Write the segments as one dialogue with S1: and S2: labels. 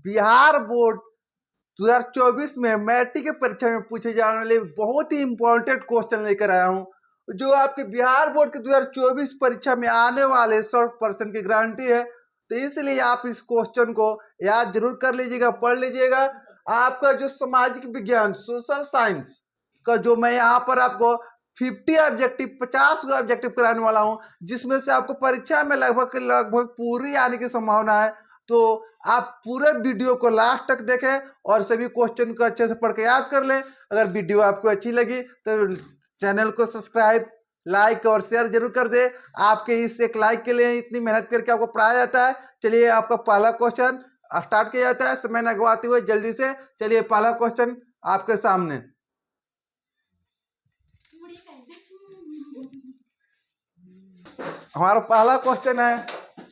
S1: Bihar board 2024 में matric की परीक्षा में पूछे जाने वाले बहुत ही इंपॉर्टेंट क्वेश्चन लेकर आया हूं, जो आपके बिहार बोर्ड के 2024 परीक्षा में आने वाले 100% की गारंटी है। तो इसलिए आप इस क्वेश्चन को याद जरूर कर लीजिएगा, पढ़ लीजिएगा। आपका जो सामाजिक विज्ञान सोशल साइंस का जो मैं यहाँ पर आपको 50 ऑब्जेक्टिव 50 ऑब्जेक्टिव कराने वाला हूँ, जिसमें से आपको परीक्षा में लगभग पूरी आने की संभावना है। तो आप पूरे वीडियो को लास्ट तक देखें और सभी क्वेश्चन को अच्छे से पढ़ के याद कर लें। अगर वीडियो आपको अच्छी लगी तो चैनल को सब्सक्राइब, लाइक और शेयर जरूर कर दे। आपके इस एक लाइक के लिए इतनी मेहनत करके आपको पढ़ाया जाता है। चलिए आपका पहला क्वेश्चन स्टार्ट किया जाता है, समय न गवाते हुए जल्दी से। चलिए पहला क्वेश्चन आपके सामने। हमारा पहला क्वेश्चन है,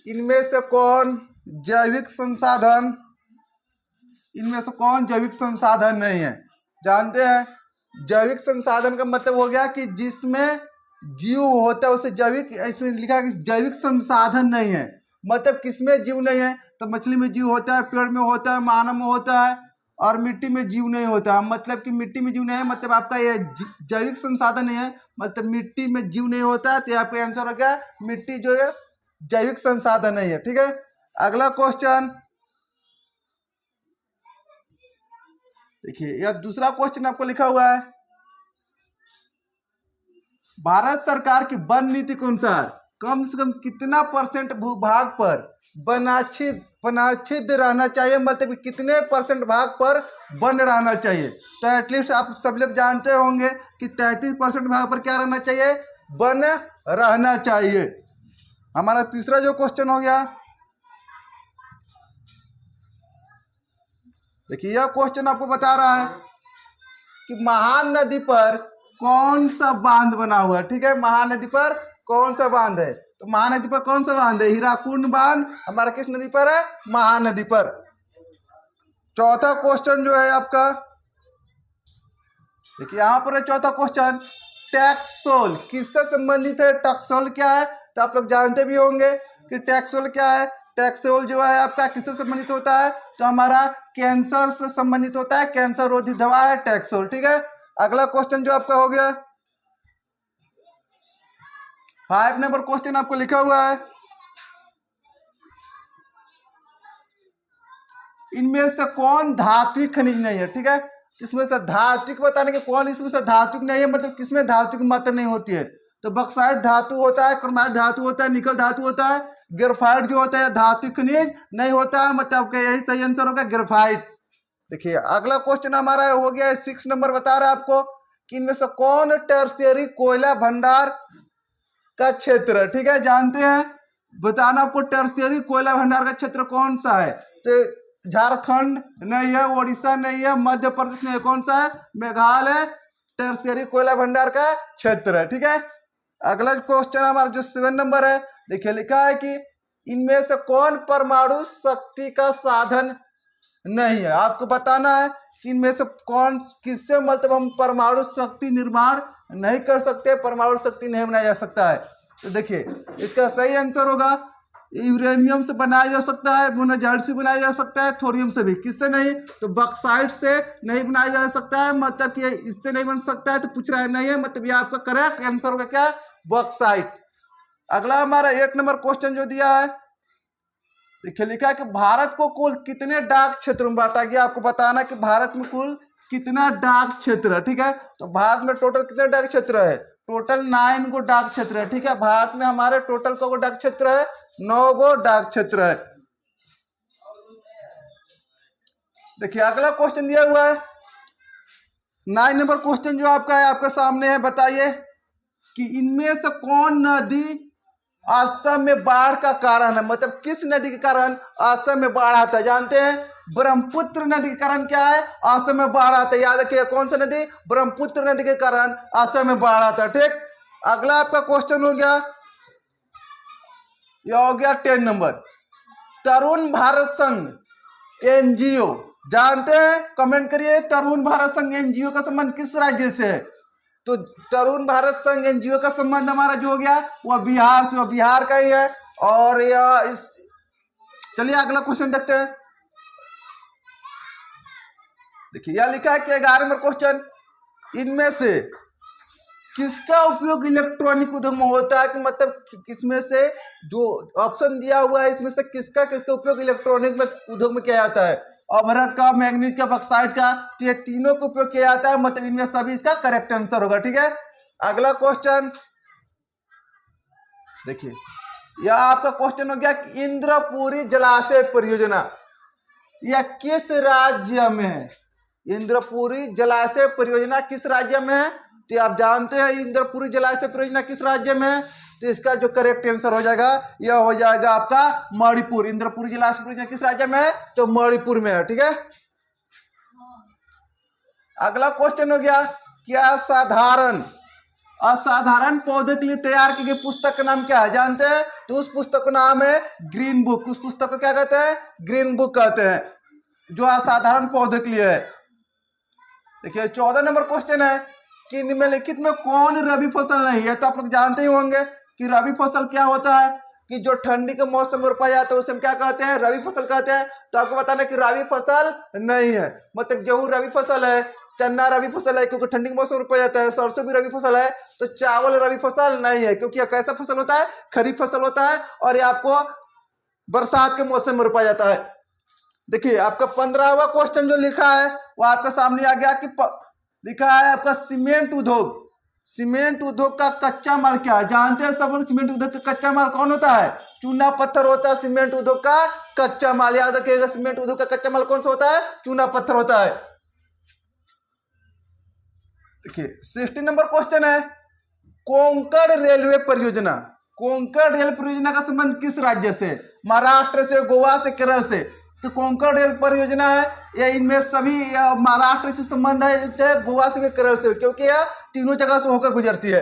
S1: इनमें से कौन जैविक संसाधन नहीं है? जानते हैं, जैविक संसाधन का मतलब हो गया कि जिसमें जीव होता है उसे जैविक, इसमें लिखा है कि जैविक संसाधन नहीं है। मतलब किसमें जीव नहीं है? तो मछली में जीव होता है, पेड़ में होता है, मानव में होता है, और मिट्टी में जीव नहीं होता है। मतलब कि मिट्टी में जीव नहीं है, मतलब आपका ये जैविक संसाधन नहीं है, मतलब मिट्टी में जीव नहीं होता है। तो आपका आंसर हो गया मिट्टी जो है जैविक संसाधन नहीं है। ठीक है, अगला क्वेश्चन देखिए, यह दूसरा क्वेश्चन आपको लिखा हुआ है, भारत सरकार की वन नीति के अनुसार कम से कम कितना % भूभाग पर वनाच्छिद्र रहना चाहिए? मतलब कितने % भाग पर वन रहना चाहिए? तो एटलीस्ट आप सब लोग जानते होंगे कि 33% भाग पर क्या रहना चाहिए? वन रहना चाहिए। हमारा तीसरा जो क्वेश्चन हो गया, देखिए यह क्वेश्चन आपको बता रहा है कि महान नदी पर कौन सा बांध बना हुआ है? ठीक है, महानदी पर कौन सा बांध है? तो महानदी पर कौन सा बांध है? हीराकुंड बांध हमारा किस नदी पर है? महानदी पर। चौथा क्वेश्चन जो है आपका, देखिए यहां पर है चौथा क्वेश्चन, टैक्सोल किससे संबंधित है? टैक्सोल क्या है? तो आप लोग जानते भी होंगे कि टैक्सोल क्या है। टैक्सोल जो है आपका किससे संबंधित होता है? तो हमारा कैंसर से संबंधित होता है, कैंसर रोधी दवा है टैक्सोल। ठीक है, अगला क्वेश्चन जो आपका हो गया 5 नंबर क्वेश्चन आपको लिखा हुआ है, इनमें से कौन धात्विक खनिज नहीं है? ठीक है, इसमें से धात्विक बताने के कौन इसमें से धात्विक नहीं है, मतलब किसमें धात्विक मात्रा नहीं होती है? तो बक्साइट धातु होता है, क्रोमाइट धातु होता है, निकल धातु होता है, ग्रेफाइट जो होता है धात्विक खनिज नहीं होता है। मतलब यही सही आंसर होगा ग्रेफाइट। देखिए अगला क्वेश्चन हमारा हो गया 6 नंबर, बता रहा है आपको कि इनमें से कौन टर्शियरी कोयला भंडार का क्षेत्र है? ठीक है, जानते हैं, बताना आपको टर्शियरी कोयला भंडार का क्षेत्र कौन सा है? तो झारखंड नहीं है, उड़ीसा नहीं है, मध्य प्रदेश नहीं है, कौन सा है? मेघालय टर्शियरी कोयला भंडार का क्षेत्र है। ठीक है, अगला क्वेश्चन हमारा जो 7 नंबर है, देखिए लिखा है कि इनमें से कौन परमाणु शक्ति का साधन नहीं है? आपको बताना है कि इनमें से कौन, किससे मतलब हम परमाणु शक्ति निर्माण नहीं कर सकते, परमाणु शक्ति नहीं बनाया जा सकता है। तो देखिए इसका सही आंसर होगा यूरेनियम से बनाया जा सकता है, मोनाजाइट से बनाया जा सकता है, थोरियम से भी। किससे नहीं? तो बॉक्साइट से नहीं बनाया जा सकता है, मतलब कि इससे नहीं बन सकता है। तो पूछ रहा है नहीं है, मतलब ये आपका करेक्ट आंसर होगा क्या? बॉक्साइट। अगला हमारा 8 नंबर क्वेश्चन जो दिया है, देखिए लिखा है कि भारत को कुल कितने डाक क्षेत्र में बांटा गया? आपको बताना कि भारत में कुल कितना डाक क्षेत्र है। ठीक है, तो भारत में टोटल कितने डाक क्षेत्र है? टोटल 9 गो डाक क्षेत्र है। ठीक है, भारत में हमारे टोटल को डाक क्षेत्र है? 9 गो डाक क्षेत्र है। देखिए अगला क्वेश्चन दिया हुआ है 9 नंबर क्वेश्चन जो आपका है, आपके सामने है, बताइए कि इनमें से कौन नदी असम में बाढ़ का कारण है? मतलब किस नदी के कारण असम में बाढ़ आता है? जानते हैं, ब्रह्मपुत्र नदी के कारण क्या है? असम में बाढ़ आता है। याद रखिए कौन सा नदी? ब्रह्मपुत्र नदी के कारण असम में बाढ़ आता है। ठीक, अगला आपका क्वेश्चन हो गया, यह हो गया 10 नंबर, तरुण भारत संघ एनजीओ, जानते हैं? कमेंट करिए, तरुण भारत संघ एनजीओ का संबंध किस राज्य से है? तो तरुण भारत संघ एनजीओ का संबंध हमारा जो हो गया वह बिहार से, वह बिहार का ही है। और यह इस, चलिए अगला क्वेश्चन देखते हैं, देखिए यह लिखा है कि 11 नंबर क्वेश्चन, इनमें से किसका उपयोग इलेक्ट्रॉनिक उद्योग में होता है, कि मतलब किसमें से जो ऑप्शन दिया हुआ है इसमें से किसका किसका उपयोग इलेक्ट्रॉनिक में उद्योग में किया जाता है, अमरत का, मैग्नीज का, बक्साइट का, तो ये तीनों का उपयोग किया जाता है, मतलब इनमें सभी इसका करेक्ट आंसर होगा। ठीक है, अगला क्वेश्चन देखिए, यह आपका क्वेश्चन हो गया कि इंद्रपुरी जलाशय परियोजना यह किस राज्य में है। इंद्रपुरी जलाशय परियोजना किस राज्य में है, तो आप जानते हैं इंद्रपुरी जलाशय परियोजना किस राज्य में है, तो इसका जो करेक्ट आंसर हो जाएगा यह हो जाएगा आपका मणिपुर। इंद्रपुरी जलाशय परियोजना किस राज्य में है, तो मणिपुर में है। ठीक है, अगला क्वेश्चन हो गया, क्या असाधारण पौधे के लिए तैयार की गई पुस्तक का नाम क्या है, जानते हैं, तो उस पुस्तक का नाम है ग्रीन बुक। उस पुस्तक को क्या कहते हैं, ग्रीन बुक कहते हैं, जो असाधारण पौधे के लिए है। देखिए 14 नंबर क्वेश्चन है कि निम्नलिखित में कौन रबी फसल नहीं है, तो आप लोग जानते ही होंगे कि रबी फसल क्या होता है, कि जो ठंडी के मौसम में रोपा जाता है उसे हम क्या कहते हैं, रबी फसल कहते हैं। तो आपको बताना है कि रबी फसल नहीं है, मतलब गेहूं रबी फसल है, चना रबी फसल है क्योंकि ठंडी के मौसम में रोपा जाता है, सरसों भी रबी फसल है, तो चावल रबी फसल नहीं है क्योंकि यह कैसा फसल होता है, खरीफ फसल होता है, और ये आपको बरसात के मौसम में रोपा जाता है। देखिए आपका 15वां क्वेश्चन जो लिखा है वो आपका सामने आ गया कि लिखा है आपका सीमेंट उद्योग। सीमेंट उद्योग का कच्चा माल क्या है, जानते हैं सब लोग सीमेंट उद्योग का कच्चा माल कौन होता है, चूना पत्थर होता है सीमेंट उद्योग का कच्चा माल। याद रखिएगा सीमेंट उद्योग का कच्चा माल कौन सा होता है, चूना पत्थर होता है। देखिए 60 नंबर क्वेश्चन है, कोंकण रेलवे परियोजना। कोंकण रेल परियोजना का संबंध किस राज्य से, महाराष्ट्र से, गोवा से, केरल से। तो कोंकण रेल परियोजना है यह इनमें सभी महाराष्ट्र से संबंध है, गोवा से भी, केरल से, क्योंकि यह तीनों जगह से होकर गुजरती है।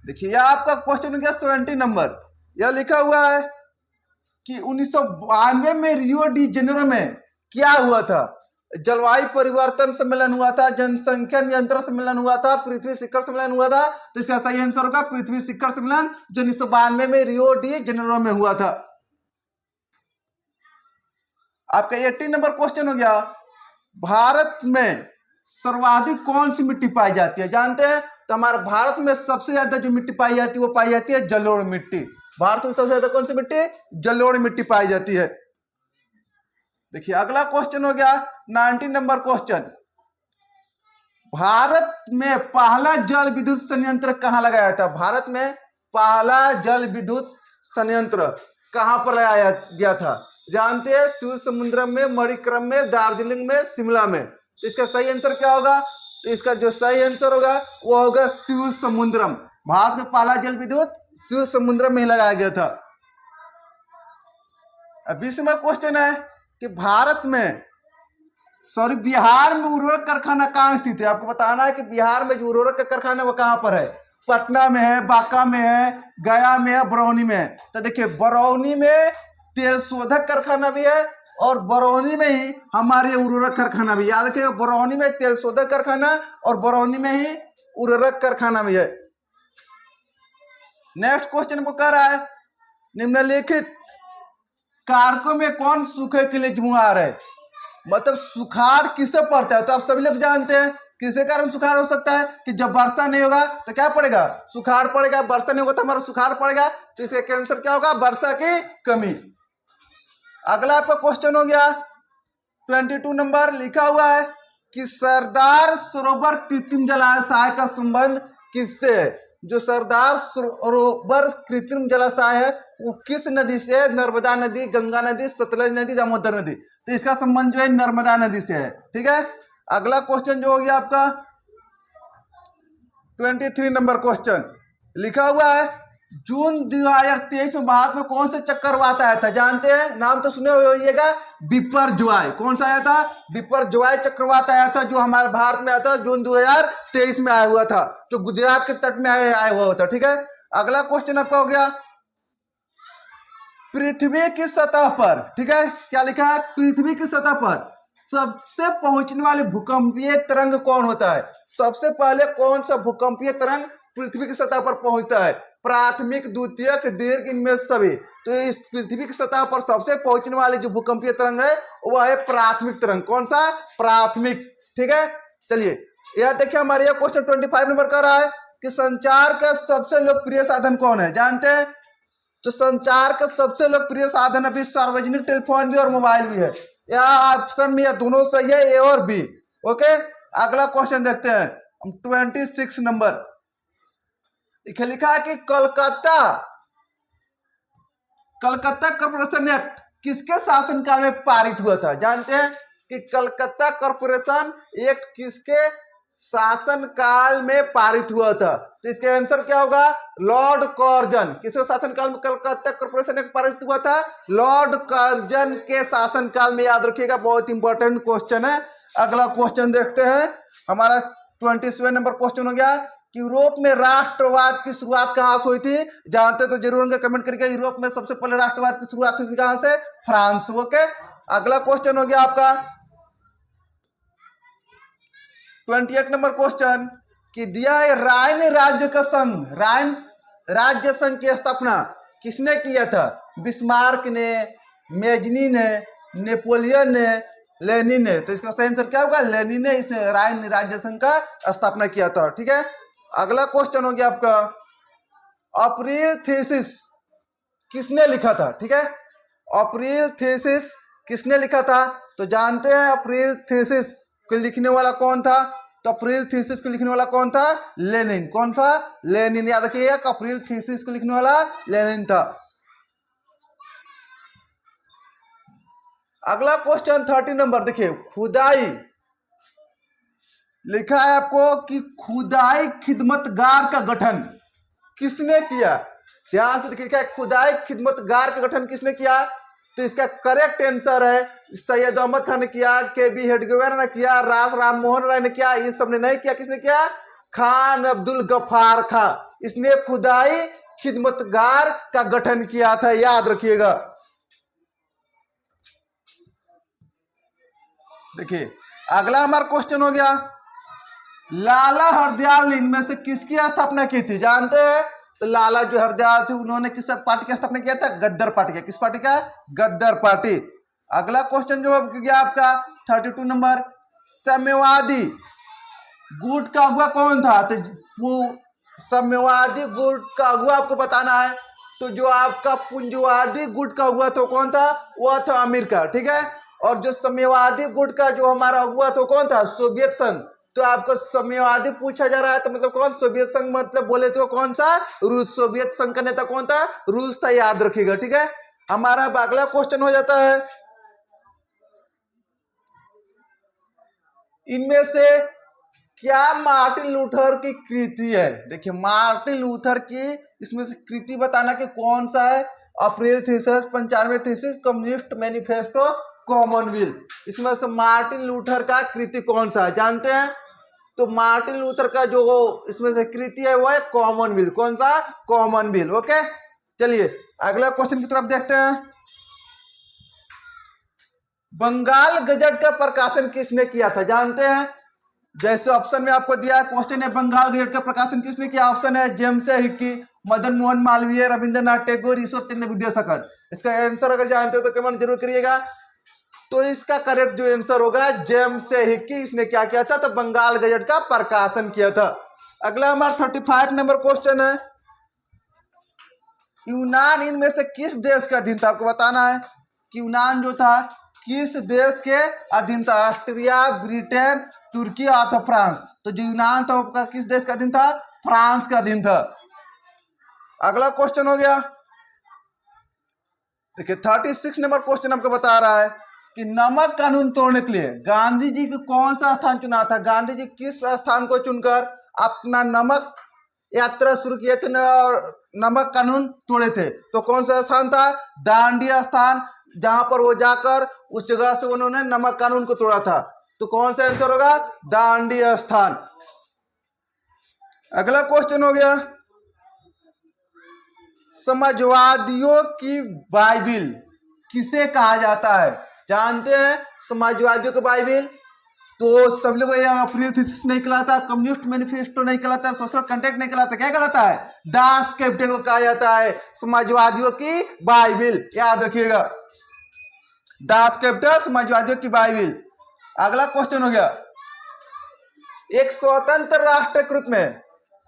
S1: देखिए यह आपका क्वेश्चन हो गया 70 नंबर। यह लिखा हुआ है कि 1992 में रियो डी जेनेरो में क्या हुआ था, जलवायु परिवर्तन सम्मेलन हुआ था, जनसंख्या नियंत्रण सम्मेलन हुआ था, पृथ्वी शिखर सम्मेलन हुआ था। तो इसका सही आंसर होगा पृथ्वी शिखर सम्मेलन, जो 1992 में रियो डी जेनेरो में हुआ था। आपका 80 नंबर क्वेश्चन हो गया, भारत में सर्वाधिक कौन सी मिट्टी पाई जाती है, जानते हैं, तो हमारे भारत में सबसे ज्यादा जो मिट्टी पाई जाती है वो पाई जाती है जलोढ़ मिट्टी। भारत में सबसे ज्यादा कौन सी मिट्टी, जलोढ़ मिट्टी पाई जाती है। देखिए अगला क्वेश्चन हो गया 90 नंबर क्वेश्चन, भारत में पहला जल विद्युत संयंत्र कहां लगाया था। भारत में पहला जल विद्युत संयंत्र कहां पर लगाया गया था, जानते हैं, शिव समुद्रम में, मणिक्रम में, दार्जिलिंग में, शिमला में। तो इसका सही आंसर क्या होगा, तो इसका जो सही आंसर होगा वो होगा शिव समुद्रम। भारत में पहला जल विद्युत शिव समुद्रम में ही लगाया गया था। 20वां क्वेश्चन है कि बिहार में उर्वरक कारखाना कहाँ स्थित है। आपको बताना है कि बिहार में जो उर्वरक का कारखाना वो कहाँ पर है, पटना में है, बांका में है, गया में है, बरौनी में है। तो देखिए बरौनी में तेल शोधक कारखाना भी है और बरौनी में ही हमारे उर्वरक कारखाना भी। याद रखिएगा बरौनी में तेल शोधक कारखाना और बरौनी में ही उर्वरक कारखाना भी है। नेक्स्ट क्वेश्चन को कह रहा है, निम्नलिखित कारकों में कौन सूखे के लिए जिम्मेदार है, मतलब सुखाड़ किससे पड़ता है। तो आप सभी लोग जानते हैं किसके कारण सुखाड़ हो सकता है, कि जब वर्षा नहीं होगा तो क्या पड़ेगा, सुखाड़ पड़ेगा, वर्षा नहीं होगा तो हमारा सुखाड़ पड़ेगा। तो इसका आंसर क्या होगा, वर्षा की कमी। अगला आपका क्वेश्चन हो गया 22 नंबर, लिखा हुआ है कि सरदार सरोवर कृत्रिम जलाशय का संबंध किससे है। जो सरदार सरोवर कृत्रिम जलाशय है वो किस नदी से है, नर्मदा नदी, गंगा नदी, सतलज नदी, दामोदर नदी। तो इसका संबंध जो है नर्मदा नदी से है। ठीक है, अगला क्वेश्चन जो हो गया आपका 23 नंबर क्वेश्चन, लिखा हुआ है जून 2023 में भारत में कौन सा चक्रवात आया था, जानते हैं, नाम तो सुने होइएगा, बिपरजॉय। कौन सा आया था, बिपरजॉय चक्रवात आया था, जो हमारे भारत में आया था जून 2023 में आया हुआ था, जो गुजरात के तट में आया हुआ था। ठीक है, अगला क्वेश्चन आपका हो गया पृथ्वी की सतह पर, ठीक है, क्या लिखा है, पृथ्वी की सतह पर सबसे पहुंचने वाले भूकंपीय तरंग कौन होता है। सबसे पहले कौन सा भूकंपीय तरंग पृथ्वी की सतह पर पहुंचता है, प्राथमिक, द्वितीयक, दीर्घ, इनमें सभी। तो इस पृथ्वी की सतह पर सबसे पहुंचने वाली जो भूकंपीय तरंग है वह है प्राथमिक तरंग। कौन सा? प्राथमिक। ठीक है, चलिए यह देखिए हमारे यह क्वेश्चन 25 नंबर का रहा है कि संचार का सबसे लोकप्रिय साधन कौन है? जानते हैं? तो संचार का सबसे लोकप्रिय साधन अभी सार्वजनिक टेलीफोन भी और मोबाइल भी है। यह ऑप्शन में यह दोनों सही है, ए और बी। ओके, अगला क्वेश्चन देखते हैं 26 नंबर। लिखा है कि कलकत्ता कॉर्पोरेशन एक्ट किसके शासनकाल में पारित हुआ था? जानते हैं कि कलकत्ता कॉर्पोरेशन एक्ट किसके शासनकाल में पारित हुआ था? तो इसका आंसर क्या होगा? Lord Curzon. किसके शासनकाल में कलकत्ता कॉर्पोरेशन एक्ट पारित हुआ था? लॉर्ड कर्जन के शासनकाल में। याद रखिएगा, बहुत इंपॉर्टेंट क्वेश्चन है। अगला क्वेश्चन देखते हैं, हमारा 27 नंबर क्वेश्चन हो गया कि यूरोप में राष्ट्रवाद की शुरुआत कहां से हुई थी? जानते तो जरूर होंगे, कमेंट करके। यूरोप में सबसे पहले राष्ट्रवाद की शुरुआत हुई थी कहां से? फ्रांस। ओके, अगला क्वेश्चन हो गया आपका 28 नंबर क्वेश्चन कि दिया है राइन राज्य का संघ, राइन राज्य संघ की स्थापना किसने किया था? बिस्मार्क ने, मेजनी ने, नेपोलियन ने, लेनिन ने। तो इसका सही आंसर क्या होगा? लेनिन ने इसने राइन राज्य संघ का स्थापना किया था। ठीक है, अगला क्वेश्चन हो गया आपका अप्रैल थीसिस किसने लिखा था? ठीक है, अप्रैल थीसिस किसने लिखा था? तो जानते हैं अप्रैल थीसिस को लिखने वाला कौन था? तो अप्रैल थीसिस को लिखने वाला कौन था? लेनिन। कौन था? लेनिन। याद रखिएगा, अप्रैल थीसिस को लिखने वाला लेनिन था। अगला क्वेश्चन 30 नंबर देखिए, खुदाई लिखा है आपको कि खुदाई खिदमतगार का गठन किसने किया? ध्यान से देखिए, खुदाई खिदमतगार का गठन किसने किया? तो इसका करेक्ट आंसर है सैयद अहमद खान ने किया, के बी हेडगेवार ने किया, रास राम मोहन राय ने किया। इस सबने नहीं किया, किसने किया? खान अब्दुल गफ्फार खां। इसने खुदाई खिदमतगार का गठन किया था, याद रखिएगा। देखिए अगला हमारा क्वेश्चन हो गया, लाला हरदयाल ने इनमें से किसकी स्थापना की थी? जानते हैं? तो लाला जो हरदयाल थे उन्होंने किस पार्टी की स्थापना किया था? गद्दर पार्टी का। किस पार्टी का? गद्दर पार्टी। अगला क्वेश्चन जो गया आपका 32 नंबर, साम्यवादी गुट का अगुआ कौन था? तो वो साम्यवादी गुट का अगुआ आपको बताना है। तो जो आपका पूंजवादी गुट का अगुआ था कौन था? वह था अमेरिका। ठीक है, और जो साम्यवादी गुट का जो हमारा अगुआ था कौन था? सोवियत संघ। तो आपको साम्यवादी पूछा जा रहा है तो मतलब कौन? सोवियत संघ। मतलब बोले तो कौन सा? रूस। सोवियत संघ का नेता कौन था? रूस था, याद रखिएगा। ठीक है, हमारा अगला क्वेश्चन हो जाता है, इनमें से क्या मार्टिन लूथर की कृति है? देखिए मार्टिन लूथर की इसमें से कृति बताना कि कौन सा है? April theses, 95 theses, communist manifesto, commonwealth. इसमें से मार्टिन लूथर का कृति कौन सा है? जानते हैं? तो मार्टिन लूथर का जो इसमें से कृति है वो है कॉमनवेल्थ। कौन सा? कॉमनवेल्थ। ओके, चलिए अगला क्वेश्चन की तरफ देखते हैं, बंगाल गजट का प्रकाशन किसने किया था? जानते हैं? जैसे ऑप्शन में आपको दिया है क्वेश्चन है, बंगाल गजट का प्रकाशन किसने किया? ऑप्शन है जेम्स हिक्की, मदन मोहन मालवीय, रविंद्रनाथ टैगोर, ईश्वर चंद्र विद्यासागर। इसका आंसर अगर जानते हो तो कमेंट जरूर करिएगा। तो इसका करेक्ट जो आंसर होगा जेम्स हिक्की, इसने क्या किया था? तो बंगाल गजट का प्रकाशन किया था। अगला हमारा 35 नंबर क्वेश्चन है, यूनान इनमें से किस देश का अधीन था? आपको बताना है कि यूनान जो था किस देश के अधीन था? ऑस्ट्रिया, ब्रिटेन, तुर्की अथवा फ्रांस। तो जो यूनान था वो किस देश का अधीन था? फ्रांस का अधीन था। अगला क्वेश्चन हो गया, देखिए 36 नंबर क्वेश्चन आपको बता रहा है कि नमक कानून तोड़ने के लिए गांधी जी को कौन सा स्थान चुना था? गांधी जी किस स्थान को चुनकर अपना नमक यात्रा शुरू किए थे और नमक कानून तोड़े थे? तो कौन सा स्थान था? दांडी स्थान, जहां पर वो जाकर उस जगह से उन्होंने नमक कानून को तोड़ा था। तो कौन सा आंसर होगा? दांडी स्थान। अगला क्वेश्चन हो गया, समाजवादियों की बाइबिल किसे कहा जाता है? जानते हैं समाजवादियों की बाइबिल? तो सब लोग अप्रिल थीसिस नहीं कहलाता, कम्युनिस्ट मैनिफेस्टो नहीं कहलाता, सोशल कंटेंट नहीं कहलाता, क्या कहलाता है? दास कैपिटल को कहा जाता है समाजवादियों की बाइबिल। याद रखिएगा, दास कैपिटल समाजवादियों की बाइबिल। अगला क्वेश्चन हो गया, एक स्वतंत्र राष्ट्र के रूप में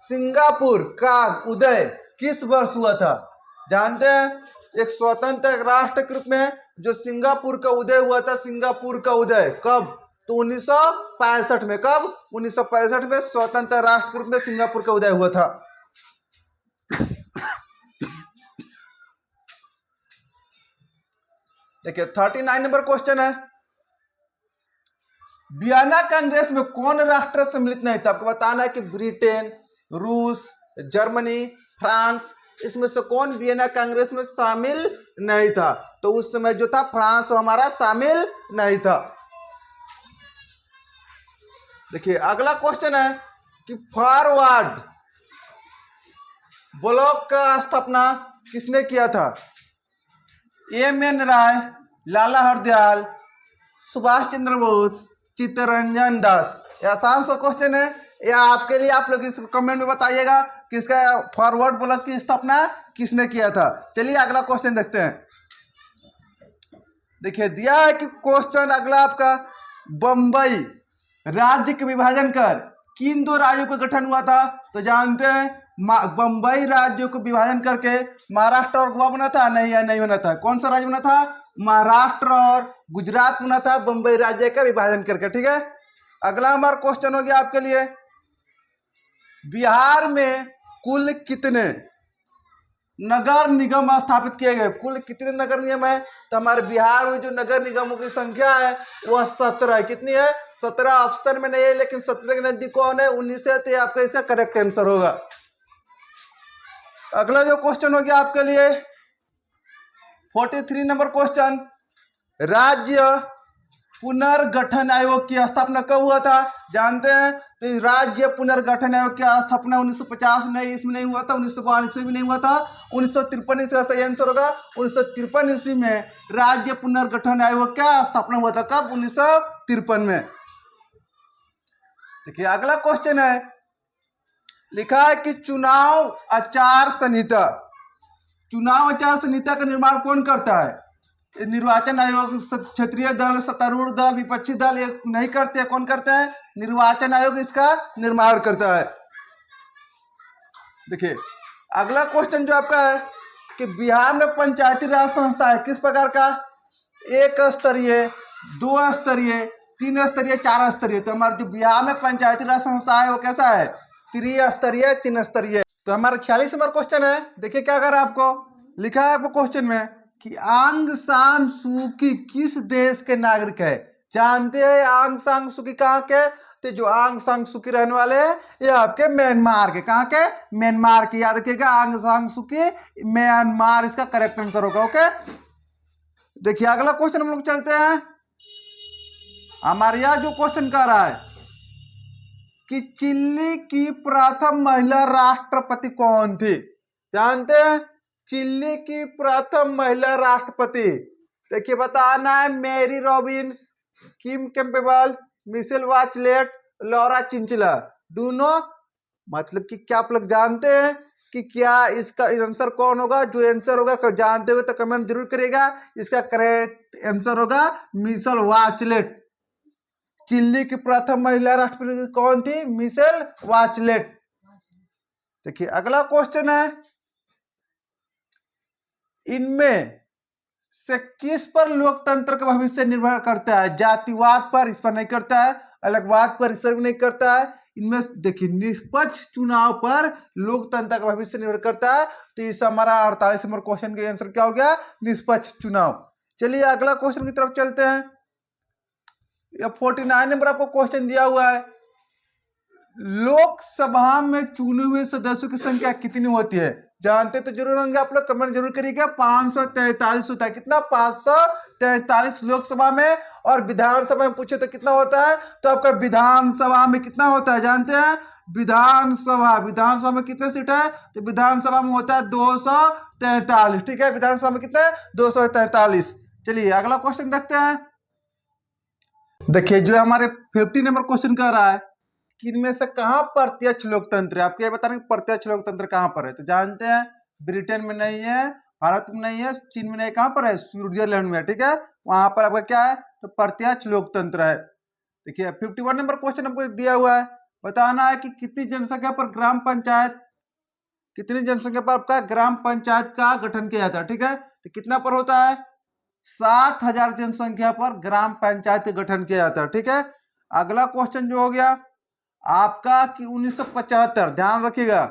S1: सिंगापुर का उदय किस वर्ष हुआ था? जानते हैं, एक स्वतंत्र राष्ट्र के रूप में जो सिंगापुर का उदय हुआ था, सिंगापुर का उदय कब? तो 1965 में। कब? 1965 में स्वतंत्र राष्ट्र के रूप में सिंगापुर का उदय हुआ था। देखिए 39 नंबर क्वेश्चन है, वियना कांग्रेस में कौन राष्ट्र सम्मिलित नहीं था? आपको बताना है कि ब्रिटेन, रूस, जर्मनी, फ्रांस, इसमें से कौन वियना कांग्रेस में शामिल नहीं था? तो उस समय जो था फ्रांस हमारा शामिल नहीं था। देखिए अगला क्वेश्चन है कि फॉरवर्ड ब्लॉक का स्थापना किसने किया था? एम.एन. राय, लाला हरदयाल, सुभाष चंद्र बोस, चित्तरंजन दास। ये आसान सा क्वेश्चन है, या आपके लिए आप लोग इसको कमेंट में बताइएगा किसका फॉरवर्ड ब्लॉक की स्थापना किसने किया था। चलिए अगला क्वेश्चन देखते हैं। देखिए दिया है कि क्वेश्चन अगला आपका, बंबई राज्य के विभाजन कर किन दो राज्यों का गठन हुआ था? तो जानते हैं बंबई राज्यों को विभाजन करके महाराष्ट्र और गोवा बना था, नहीं है नहीं बना था। कौन सा राज्य बना था? महाराष्ट्र और गुजरात बना था बंबई राज्य का विभाजन करके। ठीक है, अगला हमारा क्वेश्चन हो गया आपके लिए, बिहार में कुल कितने नगर निगम स्थापित किए गए? कुल कितने नगर निगम है? तो हमारे बिहार में जो नगर निगमों की संख्या है वह 17 है। कितनी है? 17। ऑप्शन में नहीं है, लेकिन 17 के नजदीक कौन है? 19 है, तो आपका इसका करेक्ट आंसर होगा। अगला जो क्वेश्चन हो गया आपके लिए 43 नंबर क्वेश्चन, राज्य पुनर्गठन आयोग की स्थापना कब हुआ था? जानते हैं, तो राज्य पुनर्गठन आयोग की स्थापना 1950 में इसमें नहीं हुआ था, 1952 ईस्वी में नहीं हुआ था, 1953 इसका सही आंसर होगा। 1953 ईस्वी में राज्य पुनर्गठन आयोग का स्थापना हुआ था। कब? 1953 में। देखिए अगला क्वेश्चन है, लिखा है कि चुनाव आचार संहिता, चुनाव आचार संहिता का निर्माण कौन करता है? निर्वाचन आयोग, क्षेत्रीय दल, सत्तारूढ़ दल, विपक्षी दल ये नहीं करते हैं। कौन करते हैं? निर्वाचन आयोग इसका निर्माण करता है। देखिए अगला क्वेश्चन जो आपका है कि बिहार में पंचायती राज संस्था है किस प्रकार का? एक स्तरीय, दो स्तरीय, तीन स्तरीय, चार स्तरीय। तो हमारा जो बिहार में पंचायती राज संस्था है वो कैसा है? त्रिस्तरीय, तीन स्तरीय। तो हमारा 46 नंबर क्वेश्चन है, देखिए क्या कर आपको लिखा है आपको क्वेश्चन में कि आंग सान सू की किस देश के नागरिक है? जानते हैं आंग सान सू की कहाँ के? तो जो आंग सान सू की रहने वाले हैं ये आपके म्यांमार के। कहाँ के? म्यांमार के। याद रखिएगा आंग सान सू की म्यांमार इसका करेक्ट आंसर होगा। ओके, देखिए अगला क्वेश्चन हम लोग चलते हैं। हमारे यहाँ जो क्वेश्चन कर रहा है कि चिली की प्रथम महिला राष्ट्रपति कौन थी? जानते हैं चिली की प्रथम महिला राष्ट्रपति? देखिए बताना है, Mary Robins, Kim Campbell, Michelle Bachelet, Laura Chinchilla. Do know, मतलब कि क्या आप लोग जानते हैं कि क्या इसका आंसर कौन होगा? जो आंसर होगा जानते हुए तो कमेंट जरूर करिएगा। इसका करेक्ट आंसर होगा मिशेल बाचलेट। चिली की प्रथम महिला राष्ट्रपति कौन थी? मिशेल बाचलेट। देखिए अगला क्वेश्चन है, इनमें से किस पर लोकतंत्र का भविष्य निर्भर करता है? जातिवाद पर इस पर नहीं करता है, अलगवाद पर इस पर भी नहीं करता है। इनमें देखिए निष्पक्ष चुनाव पर लोकतंत्र का भविष्य निर्भर करता है। तो इस हमारा 48 नंबर क्वेश्चन का आंसर क्या हो गया? निष्पक्ष चुनाव। चलिए अगला क्वेश्चन की तरफ चलते हैं। 49 नंबर आपको क्वेश्चन दिया हुआ है, लोकसभा में चुने हुए सदस्यों की संख्या कितनी होती है? जानते तो जरूर होंगे आप लोग, कमेंट जरूर करिएगा। 543 होता है। कितना? 543 लोकसभा में। और विधानसभा में पूछे तो कितना होता है? तो आपका विधानसभा में कितना होता है जानते हैं? विधानसभा में कितने सीट है? तो विधानसभा में होता है 243। ठीक है, विधानसभा में कितने? 243। चलिए अगला क्वेश्चन देखते हैं। देखिए जो हमारे 50 नंबर क्वेश्चन कह रहा है कि इनमें से कहाँ प्रत्यक्ष लोकतंत्र है। आपको ये बता रहे हैं प्रत्यक्ष लोकतंत्र कहाँ पर है। तो जानते हैं ब्रिटेन में नहीं है, भारत में नहीं है, चीन में नहीं, कहाँ पर है, स्विट्जरलैंड में। ठीक है, वहां पर आपका क्या है, तो प्रत्यक्ष लोकतंत्र है। देखिए 51 नंबर क्वेश्चन हमको दिया हुआ है, बताना है कि कितनी जनसंख्या पर ग्राम पंचायत, कितनी जनसंख्या पर आपका ग्राम पंचायत का गठन किया जाता है। ठीक है, तो कितना पर होता है, 7,000 जनसंख्या पर ग्राम पंचायत का गठन किया जाता है। ठीक है, अगला क्वेश्चन जो हो गया आपका कि 1975, ध्यान रखिएगा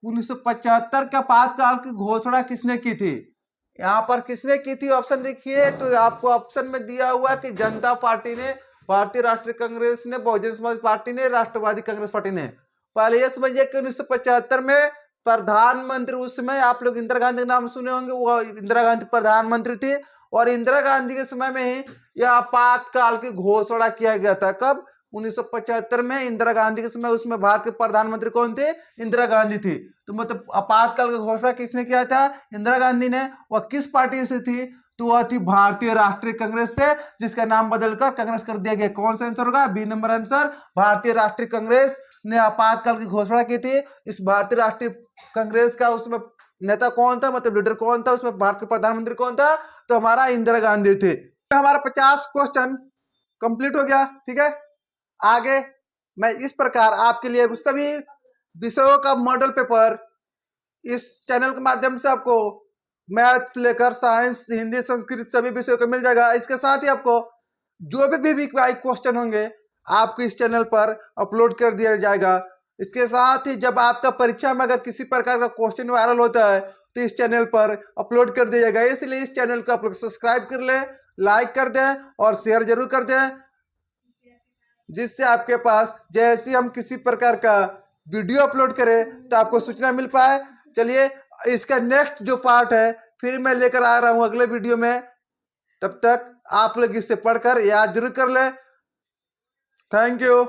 S1: 1975 का आपातकाल की घोषणा किसने की थी। यहाँ पर किसने की थी ऑप्शन देखिए, तो आपको ऑप्शन में दिया हुआ है कि जनता पार्टी ने, भारतीय राष्ट्रीय कांग्रेस ने, बहुजन समाज पार्टी ने, राष्ट्रवादी कांग्रेस पार्टी ने। पहले ये समझिए कि 1975 में प्रधानमंत्री, उस समय आप लोग इंदिरा गांधी का नाम सुने होंगे, वो इंदिरा गांधी प्रधानमंत्री थी और इंदिरा गांधी के समय में ही यह आपातकाल की घोषणा किया गया था। कब, 1975 में इंदिरा गांधी के समय। उसमें भारत के प्रधानमंत्री कौन थे, इंदिरा गांधी थी। तो मतलब आपातकाल की घोषणा किसने किया था, इंदिरा गांधी ने। वह किस पार्टी से थी, तो वह थी भारतीय राष्ट्रीय कांग्रेस से, जिसका नाम बदलकर कांग्रेस कर दिया गया। कौन सा आंसर होगा, बी नंबर आंसर। भारतीय राष्ट्रीय कांग्रेस ने आपातकाल की घोषणा की थी। इस भारतीय राष्ट्रीय कांग्रेस का उसमें नेता कौन था, मतलब लीडर कौन था, उसमें भारत के प्रधानमंत्री कौन था, तो हमारा इंदिरा गांधी थे। हमारा 50 क्वेश्चन कंप्लीट हो गया। ठीक है, आगे मैं इस प्रकार आपके लिए सभी विषयों का मॉडल पेपर इस चैनल के माध्यम से आपको मैथ्स लेकर साइंस, हिंदी, संस्कृत सभी विषयों का मिल जाएगा। इसके साथ ही आपको जो भी क्वेश्चन होंगे आपको इस चैनल पर अपलोड कर दिया जाएगा। इसके साथ ही जब आपका परीक्षा में अगर किसी प्रकार का क्वेश्चन वायरल होता है तो इस चैनल पर अपलोड कर दिया जाएगा। इसलिए इस चैनल को आप लोग सब्सक्राइब कर लें, लाइक कर दें और शेयर जरूर कर दें, जिससे आपके पास जैसे हम किसी प्रकार का वीडियो अपलोड करें तो आपको सूचना मिल पाए। चलिए इसका नेक्स्ट जो पार्ट है फिर मैं लेकर आ रहा हूं अगले वीडियो में। तब तक आप लोग इसे पढ़कर याद जरूर कर लें। Thank you.